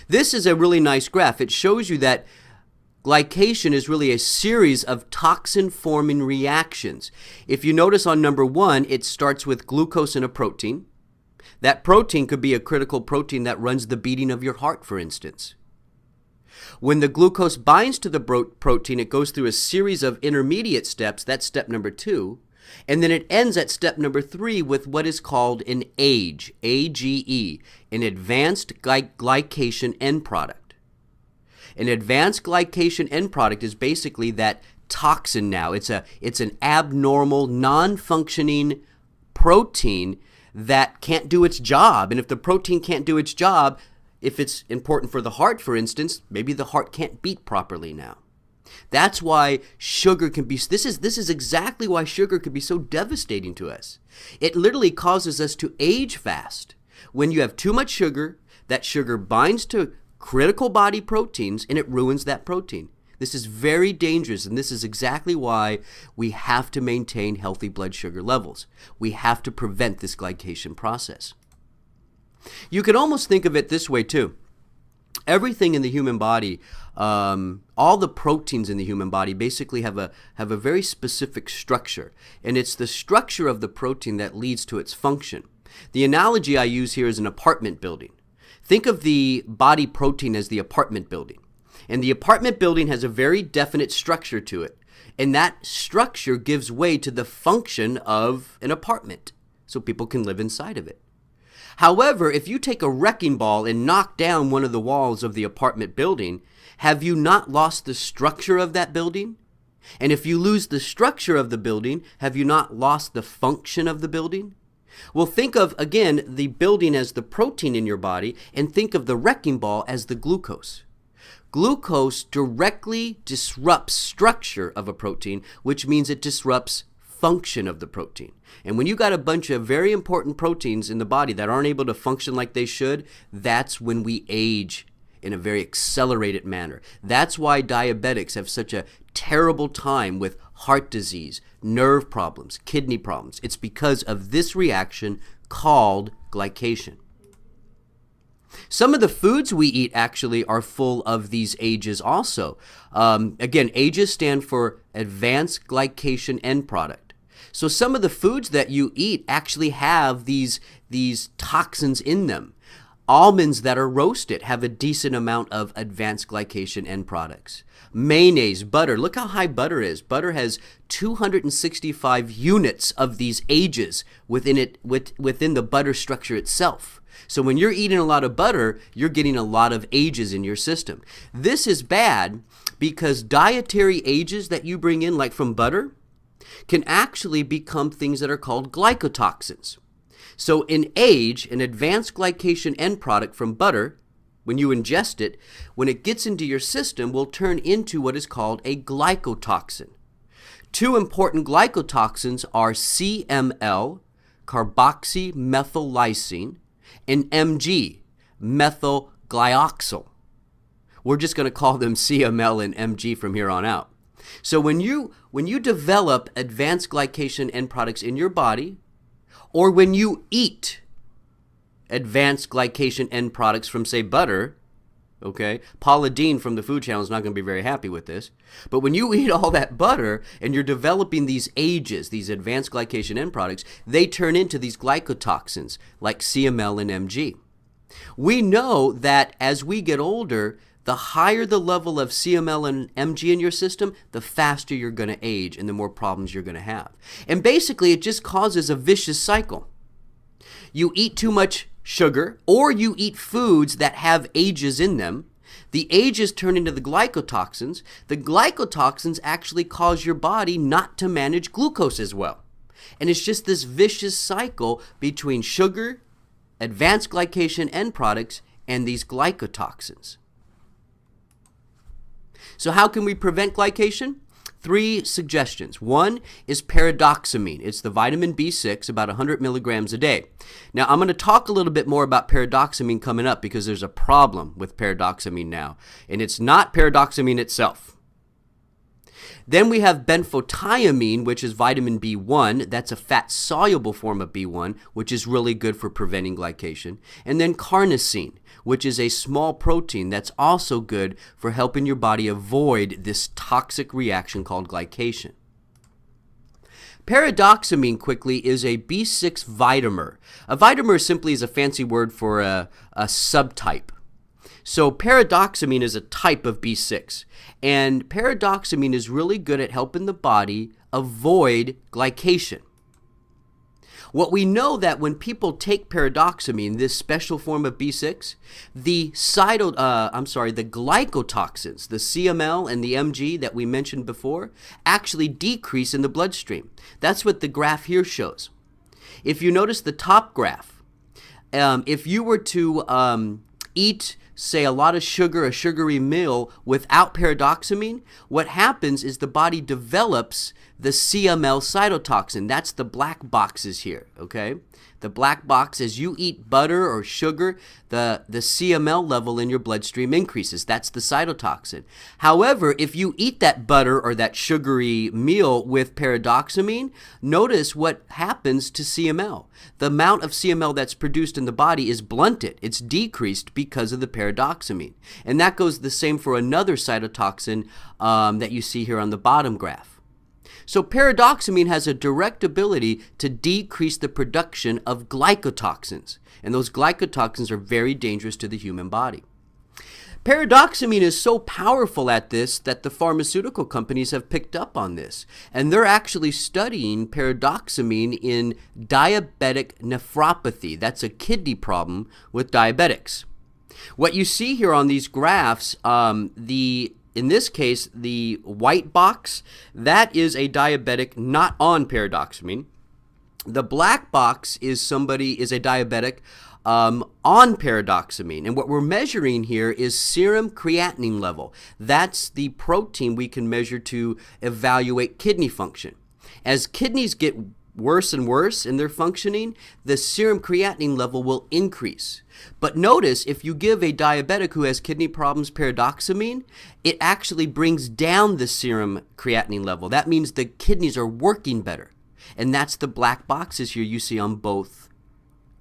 This is a really nice graph. It shows you that glycation is really a series of toxin-forming reactions. If you notice on number 1, it starts with glucose and a protein. That protein could be a critical protein that runs the beating of your heart, for instance. When the glucose binds to the protein, it goes through a series of intermediate steps. That's step number 2. And then it ends at step number 3 with what is called an AGE, A-G-E, an advanced glycation end product. An advanced glycation end product is basically that toxin now. It's an abnormal, non-functioning protein that can't do its job. And if the protein can't do its job, if it's important for the heart, for instance, maybe the heart can't beat properly now. That's why sugar can be, this is exactly why sugar can be so devastating to us. It literally causes us to age fast. When you have too much sugar, that sugar binds to critical body proteins and it ruins that protein. This is very dangerous, and this is exactly why we have to maintain healthy blood sugar levels. We have to prevent this glycation process. You can almost think of it this way too. Everything in the human body, all the proteins in the human body basically have a very specific structure, and it's the structure of the protein that leads to its function. The analogy I use here is an apartment building. Think of the body protein as the apartment building. And the apartment building has a very definite structure to it. And that structure gives way to the function of an apartment, so people can live inside of it. However, if you take a wrecking ball and knock down one of the walls of the apartment building, have you not lost the structure of that building? And if you lose the structure of the building, have you not lost the function of the building? Well, think of, again, the building as the protein in your body, and think of the wrecking ball as the glucose. Glucose directly disrupts structure of a protein, which means it disrupts function of the protein. And when you got a bunch of very important proteins in the body that aren't able to function like they should, that's when we age in a very accelerated manner. That's why diabetics have such a terrible time with heart disease, nerve problems, kidney problems. It's because of this reaction called glycation. Some of the foods we eat actually are full of these AGEs also. Again, AGEs stand for advanced glycation end product. So some of the foods that you eat actually have these toxins in them. Almonds that are roasted have a decent amount of advanced glycation end products. Mayonnaise, butter, look how high butter is. Butter has 265 units of these AGEs within the butter structure itself. So when you're eating a lot of butter, you're getting a lot of AGEs in your system. This is bad because dietary AGEs that you bring in, like from butter, can actually become things that are called glycotoxins. So an AGE, an advanced glycation end product from butter, when you ingest it, when it gets into your system, will turn into what is called a glycotoxin. Two important glycotoxins are CML, carboxymethyllysine, and MG, methylglyoxal. We're just going to call them CML and MG from here on out. So when you develop advanced glycation end products in your body, or when you eat advanced glycation end products from, say, butter, okay? Paula Deen from the Food Channel is not going to be very happy with this. But when you eat all that butter and you're developing these AGEs, these advanced glycation end products, they turn into these glycotoxins like CML and MG. We know that as we get older, the higher the level of CML and MG in your system, the faster you're going to age and the more problems you're going to have. And basically, it just causes a vicious cycle. You eat too much sugar, or you eat foods that have AGEs in them. The AGEs turn into the glycotoxins. The glycotoxins actually cause your body not to manage glucose as well. And it's just this vicious cycle between sugar, advanced glycation end products, and these glycotoxins. So how can we prevent glycation? 3 suggestions. One is Paradoxamine. It's the vitamin B6, about 100 milligrams a day. Now, I'm going to talk a little bit more about Paradoxamine coming up because there's a problem with Paradoxamine now, and it's not Paradoxamine itself. Then we have benphotoamine, which is vitamin B1. That's a fat-soluble form of B1, which is really good for preventing glycation. And then carnosine, which is a small protein that's also good for helping your body avoid this toxic reaction called glycation. Paradoxamine, quickly, is a B6 vitamer. A vitamer simply is a fancy word for a subtype. So paradoxamine is a type of B6, and paradoxamine is really good at helping the body avoid glycation. What we know that when people take paradoxamine, this special form of B6, the glycotoxins, the CML and the Mg that we mentioned before, actually decrease in the bloodstream. That's what the graph here shows. If you notice the top graph, if you were to eat, say, a lot of sugar, a sugary meal without paradoxamine, what happens is the body develops the CML cytotoxin. That's the black boxes here, okay? The black box, as you eat butter or sugar, the CML level in your bloodstream increases. That's the cytotoxin. However, if you eat that butter or that sugary meal with paradoxamine, notice what happens to CML. The amount of CML that's produced in the body is blunted. It's decreased because of the paradoxamine. And that goes the same for another cytotoxin that you see here on the bottom graph. So paradoxamine has a direct ability to decrease the production of glycotoxins, and those glycotoxins are very dangerous to the human body. Paradoxamine is so powerful at this that the pharmaceutical companies have picked up on this, and they're actually studying paradoxamine in diabetic nephropathy. That's a kidney problem with diabetics. What you see here on these graphs, in this case, the white box, that is a diabetic not on paradoxamine. The black box is a diabetic on paradoxamine. And what we're measuring here is serum creatinine level. That's the protein we can measure to evaluate kidney function. As kidneys get worse and worse in their functioning, the serum creatinine level will increase. But notice, if you give a diabetic who has kidney problems paradoxamine, it actually brings down the serum creatinine level. That means the kidneys are working better. And that's the black boxes here you see on both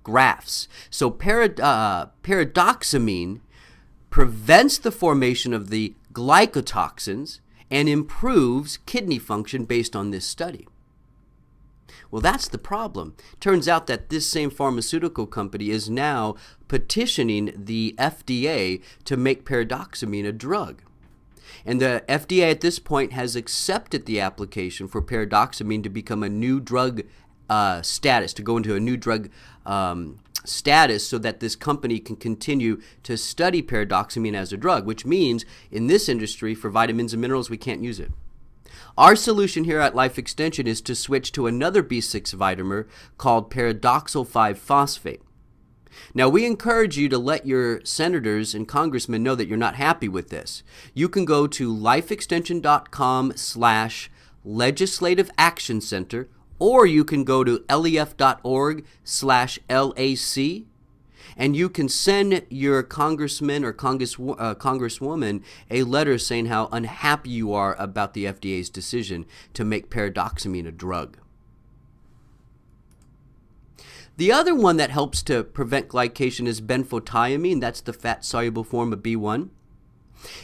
graphs. So paradoxamine prevents the formation of the glycotoxins and improves kidney function based on this study. Well, that's the problem. Turns out that this same pharmaceutical company is now petitioning the FDA to make paradoxamine a drug. And the FDA at this point has accepted the application for paradoxamine to become a new drug status, to go into a new drug status, so that this company can continue to study paradoxamine as a drug, which means in this industry for vitamins and minerals, we can't use it. Our solution here at Life Extension is to switch to another B6 vitamer called paradoxal 5-phosphate. Now, we encourage you to let your senators and congressmen know that you're not happy with this. You can go to lifeextension.com/legislative action center, or you can go to lef.org/LAC, and you can send your congressman or congresswoman a letter saying how unhappy you are about the FDA's decision to make paradoxamine a drug. The other one that helps to prevent glycation is benphotoamine. That's the fat-soluble form of B1.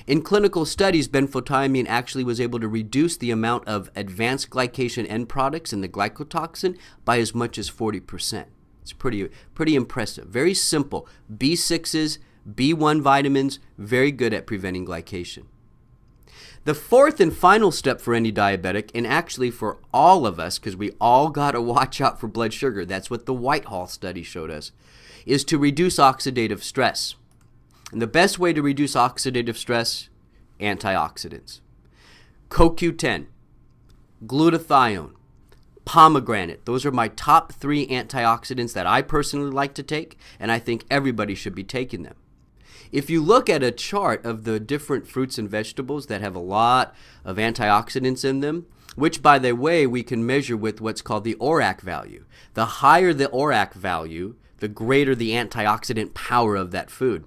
In clinical studies, benphotoamine actually was able to reduce the amount of advanced glycation end products in the glycotoxin by as much as 40%. It's pretty impressive. Very simple. B6s, B1 vitamins, very good at preventing glycation. The fourth and final step for any diabetic, and actually for all of us, because we all got to watch out for blood sugar, that's what the Whitehall study showed us, is to reduce oxidative stress. And the best way to reduce oxidative stress, antioxidants. CoQ10, glutathione, pomegranate. Those are my top 3 antioxidants that I personally like to take, and I think everybody should be taking them. If you look at a chart of the different fruits and vegetables that have a lot of antioxidants in them, which, by the way, we can measure with what's called the ORAC value. The higher the ORAC value, the greater the antioxidant power of that food.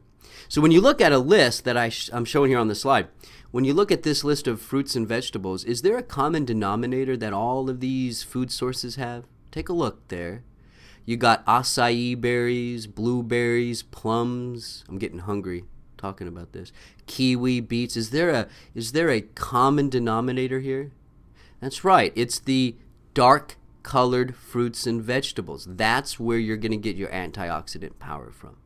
So when you look at a list that I'm showing here on the slide, when you look at this list of fruits and vegetables, is there a common denominator that all of these food sources have? Take a look there. You got acai berries, blueberries, plums. I'm getting hungry talking about this. Kiwi, beets. Is there a common denominator here? That's right. It's the dark colored fruits and vegetables. That's where you're going to get your antioxidant power from.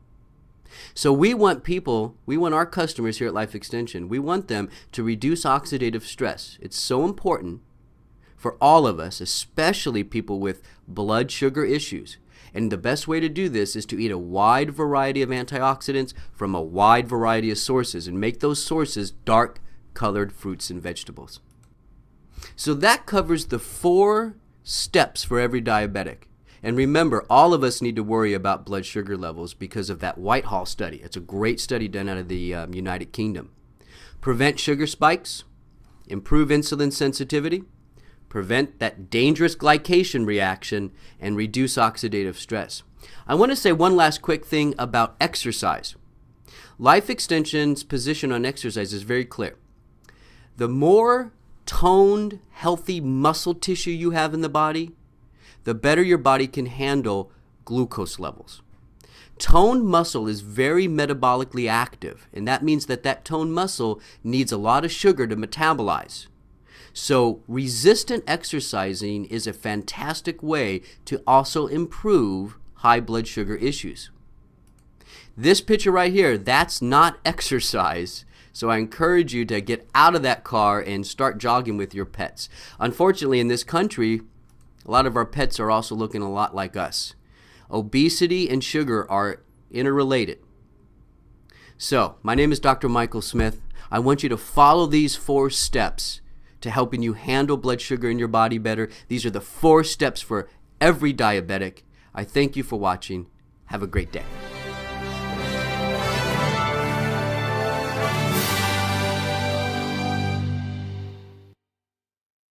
So we want our customers here at Life Extension, we want them to reduce oxidative stress. It's so important for all of us, especially people with blood sugar issues. And the best way to do this is to eat a wide variety of antioxidants from a wide variety of sources and make those sources dark colored fruits and vegetables. So that covers the 4 steps for every diabetic. And remember, all of us need to worry about blood sugar levels because of that Whitehall study. It's a great study done out of the United Kingdom. Prevent sugar spikes, improve insulin sensitivity, prevent that dangerous glycation reaction, and reduce oxidative stress. I want to say one last quick thing about exercise. Life Extension's position on exercise is very clear. The more toned, healthy muscle tissue you have in the body, the better your body can handle glucose levels. Toned muscle is very metabolically active, and that means that toned muscle needs a lot of sugar to metabolize. So resistant exercising is a fantastic way to also improve high blood sugar issues. This picture right here, that's not exercise. So I encourage you to get out of that car and start jogging with your pets. Unfortunately, in this country, a lot of our pets are also looking a lot like us. Obesity and sugar are interrelated. So, my name is Dr. Michael Smith. I want you to follow these 4 steps to helping you handle blood sugar in your body better. These are the 4 steps for every diabetic. I thank you for watching. Have a great day.